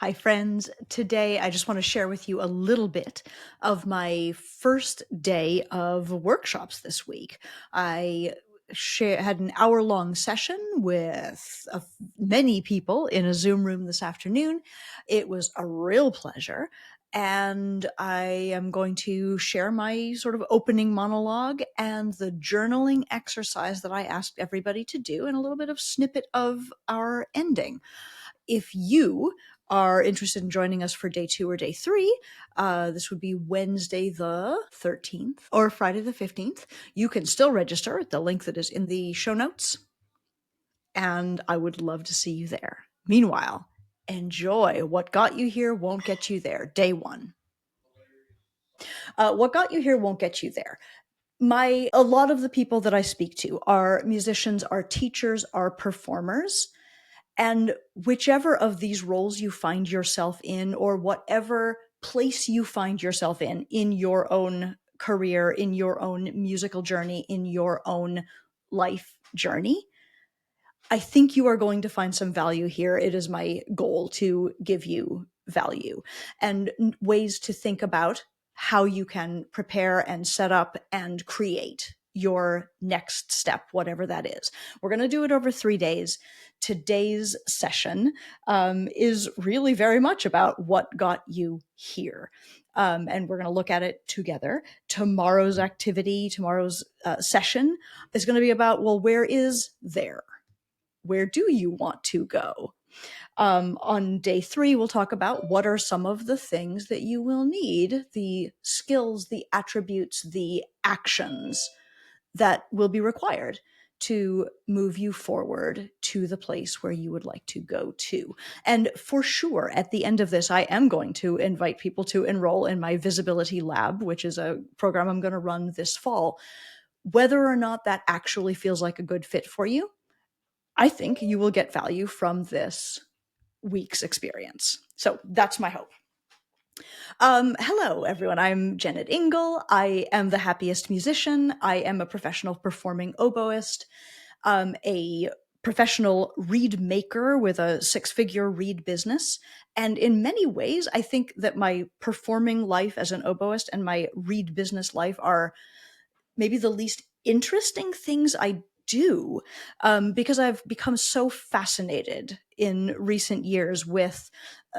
Hi, friends. Today, I just want to share with you a little bit of my first day of workshops this week. I had an hour-long session with many people in a Zoom room this afternoon. It was a real pleasure. And I am going to share my sort of opening monologue and the journaling exercise that I asked everybody to do, and a little bit of snippet of our ending. If you are interested in joining us for day 2 or day 3, this would be Wednesday the 13th or Friday the 15th. You can still register at the link that is in the show notes, and I would love to see you there. Meanwhile, enjoy What Got You Here Won't Get You There, day 1. What got you here won't get you there. A lot of the people that I speak to are musicians, are teachers, are performers. And whichever of these roles you find yourself in, or whatever place you find yourself in your own career, in your own musical journey, in your own life journey, I think you are going to find some value here. It is my goal to give you value and ways to think about how you can prepare and set up and create your next step, whatever that is. We're going to do it over 3 days. Today's session is really very much about what got you here. And we're going to look at it together. Tomorrow's activity, tomorrow's session is going to be about, well, where is there? Where do you want to go? On day 3, we'll talk about what are some of the things that you will need, the skills, the attributes, the actions that will be required to move you forward to the place where you would like to go to. And for sure, at the end of this, I am going to invite people to enroll in my Visibility Lab, which is a program I'm going to run this fall. Whether or not that actually feels like a good fit for you, I think you will get value from this week's experience. So that's my hope. Hello, everyone. I'm Jennet Ingle. I am the happiest musician. I am a professional performing oboist, a professional reed maker with a 6-figure reed business. And in many ways, I think that my performing life as an oboist and my reed business life are maybe the least interesting things I do, because I've become so fascinated in recent years with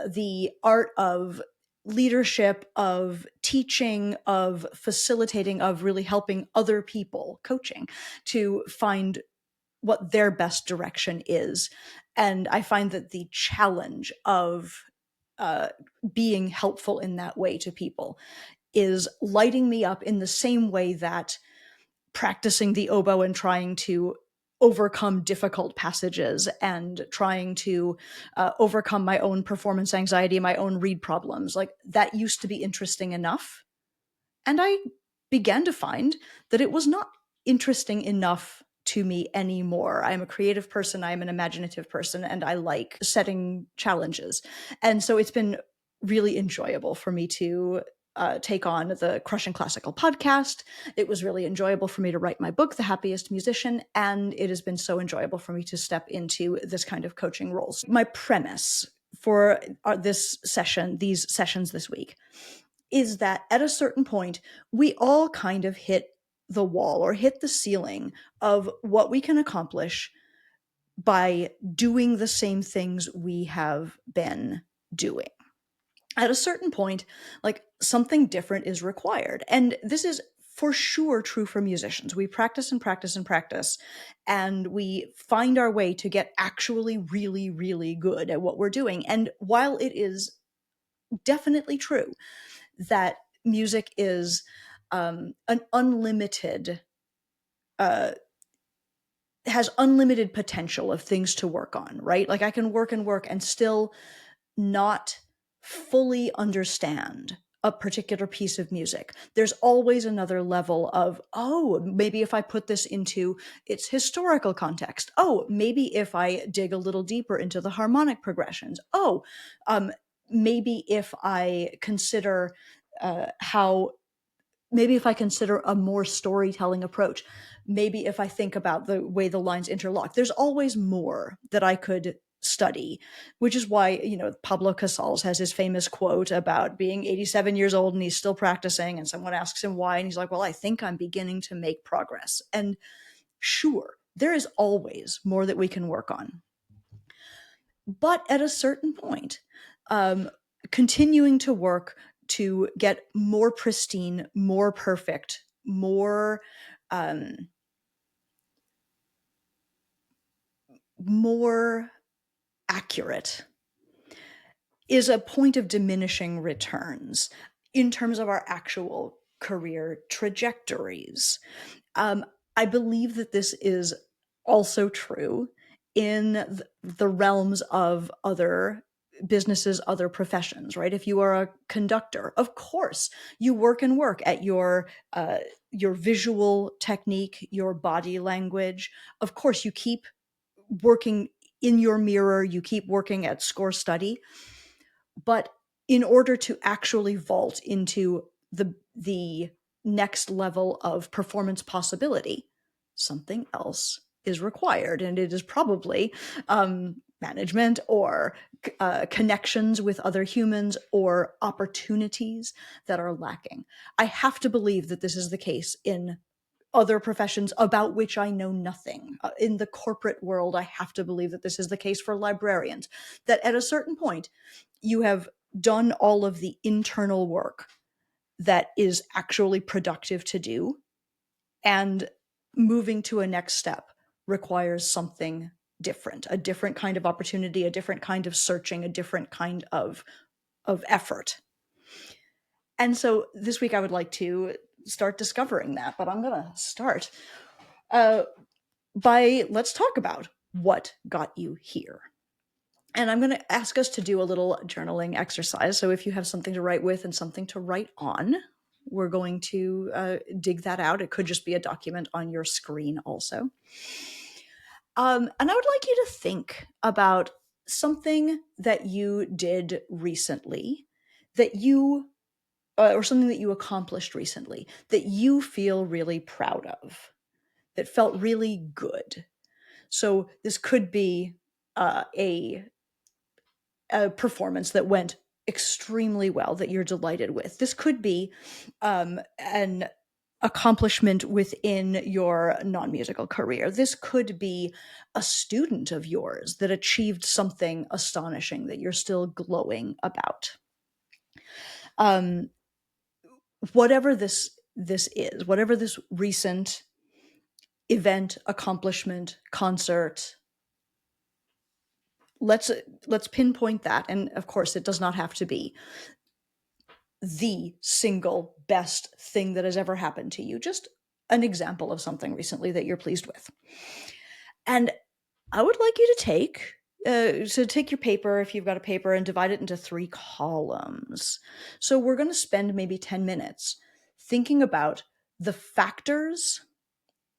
the art of leadership, of teaching, of facilitating, of really helping other people, coaching, to find what their best direction is. And I find that the challenge of being helpful in that way to people is lighting me up in the same way that practicing the oboe and trying to overcome difficult passages and trying to overcome my own performance anxiety, my own reed problems. Like, that used to be interesting enough. And I began to find that it was not interesting enough to me anymore. I'm a creative person, I'm an imaginative person, and I like setting challenges. And so it's been really enjoyable for me to take on the Crushing Classical podcast. It was really enjoyable for me to write my book, The Happiest Musician, and it has been so enjoyable for me to step into this kind of coaching roles. My premise for these sessions this week, is that at a certain point, we all kind of hit the wall or hit the ceiling of what we can accomplish by doing the same things we have been doing. At a certain point, like, something different is required. And this is for sure true for musicians. We practice and practice and practice, and we find our way to get actually really, really good at what we're doing. And while it is definitely true that music is an unlimited, uh, has unlimited potential of things to work on, right? Like, I can work and work and still not fully understand a particular piece of music. There's always another level of, oh, maybe if I put this into its historical context. Oh, maybe if I dig a little deeper into the harmonic progressions. Oh, maybe if I consider how maybe if I consider a more storytelling approach, maybe if I think about the way the lines interlock, there's always more that I could study, which is why, Pablo Casals has his famous quote about being 87 years old and he's still practicing. And someone asks him why. And he's like, well, I think I'm beginning to make progress. And sure, there is always more that we can work on. But at a certain point, um, continuing to work to get more pristine, more perfect, um, more accurate is a point of diminishing returns in terms of our actual career trajectories. Um, I believe that this is also true in the realms of other businesses, other professions, right? If you are a conductor, of course, you work and work at your visual technique, your body language. Of course, you keep working in your mirror, you keep working at score study, but in order to actually vault into the next level of performance possibility, something else is required, and it is probably management or connections with other humans or opportunities that are lacking. I have to believe that this is the case in other professions about which I know nothing. In the corporate world, I have to believe that this is the case for librarians, that at a certain point, you have done all of the internal work that is actually productive to do, and moving to a next step requires something different, a different kind of opportunity, a different kind of searching, a different kind of effort. And so this week I would like to start discovering that, but I'm going to start uh, by let's talk about what got you here. And I'm going to ask us to do a little journaling exercise. So if you have something to write with and something to write on, we're going to dig that out. It could just be a document on your screen also. And I would like you to think about something that you did recently that you, or something that you accomplished recently that you feel really proud of, that felt really good. So this could be a performance that went extremely well that you're delighted with. This could be an accomplishment within your non-musical career. This could be a student of yours that achieved something astonishing that you're still glowing about. Um, whatever this is, whatever this recent event, accomplishment, concert, let's pinpoint that. And of course, it does not have to be the single best thing that has ever happened to you, just an example of something recently that you're pleased with. And I would like you to take your paper, if you've got a paper, and divide it into 3 columns. So we're going to spend maybe 10 minutes thinking about the factors,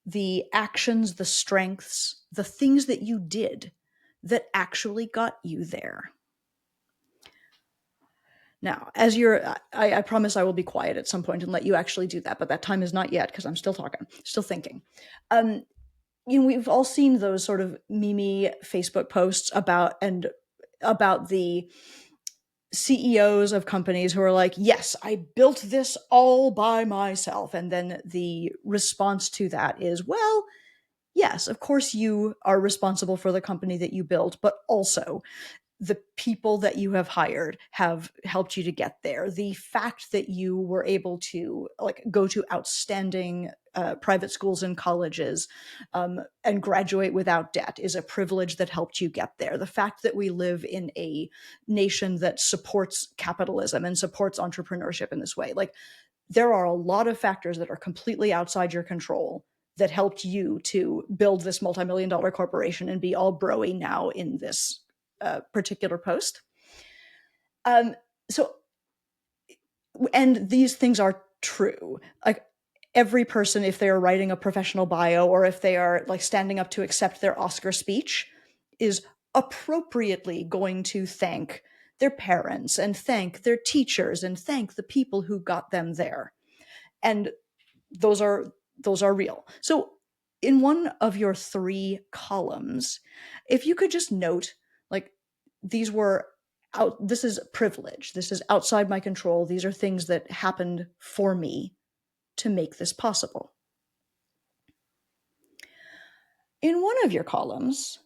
the actions, the strengths, the things that you did that actually got you there. Now, I promise I will be quiet at some point and let you actually do that, but that time is not yet because I'm still talking, still thinking. We've all seen those sort of meme Facebook posts about the CEOs of companies who are like, yes, I built this all by myself. And then the response to that is, well, yes, of course you are responsible for the company that you built, but also the people that you have hired have helped you to get there. The fact that you were able to go to outstanding private schools and colleges and graduate without debt is a privilege that helped you get there. The fact that we live in a nation that supports capitalism and supports entrepreneurship in this way, there are a lot of factors that are completely outside your control that helped you to build this multi-million-dollar corporation and be all broy now in this particular post. So, and these things are true. Every person, if they are writing a professional bio or if they are standing up to accept their Oscar speech, is appropriately going to thank their parents and thank their teachers and thank the people who got them there. And those are real. So in one of your 3 columns, if you could just note Like, these were out, this is privilege. This is outside my control. These are things that happened for me to make this possible. In one of your columns,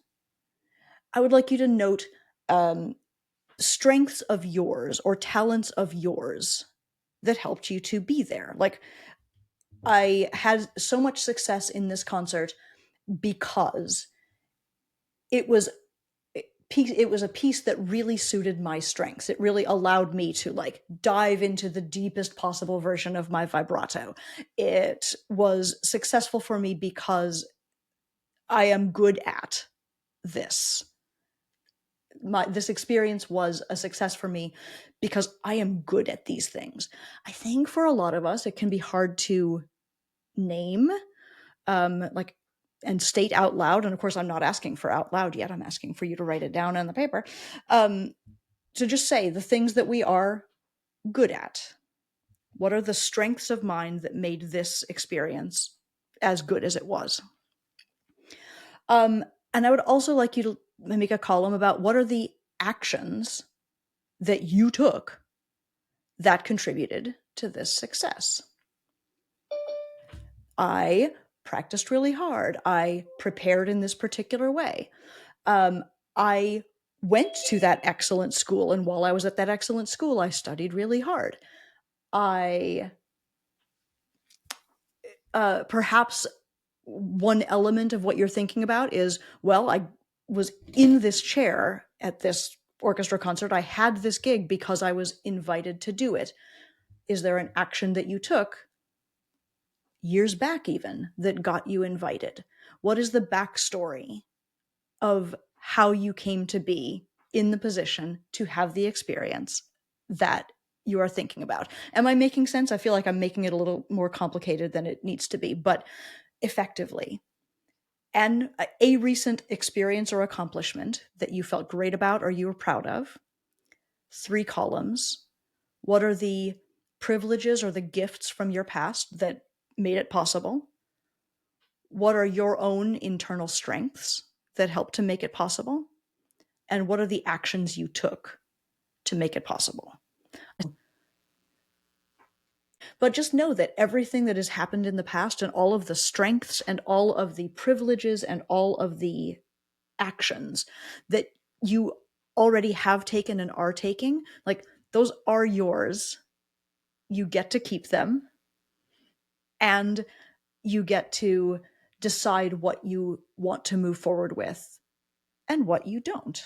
I would like you to note um, strengths of yours or talents of yours that helped you to be there. Like, I had so much success in this concert because it was it was a piece that really suited my strengths. It really allowed me to like dive into the deepest possible version of my vibrato. It was successful for me because I am good at this. This experience was a success for me because I am good at these things. I think for a lot of us, it can be hard to name, like, and state out loud. And of course, I'm not asking for out loud yet. I'm asking for you to write it down on the paper. To just say the things that we are good at. What are the strengths of mind that made this experience as good as it was? And I would also like you to make a column about what are the actions that you took that contributed to this success. I practiced really hard. I prepared in this particular way. I went to that excellent school, and while I was at that excellent school, I studied really hard. I perhaps one element of what you're thinking about is, well, I was in this chair at this orchestra concert. I had this gig because I was invited to do it. Is there an action that you took years back, even, that got you invited? What is the backstory of how you came to be in the position to have the experience that you are thinking about? Am I making sense? I feel like I'm making it a little more complicated than it needs to be, but effectively. And a recent experience or accomplishment that you felt great about or you were proud of. 3 columns. What are the privileges or the gifts from your past that made it possible? What are your own internal strengths that helped to make it possible? And what are the actions you took to make it possible? But just know that everything that has happened in the past and all of the strengths and all of the privileges and all of the actions that you already have taken and are taking, like, those are yours. You get to keep them, and you get to decide what you want to move forward with and what you don't.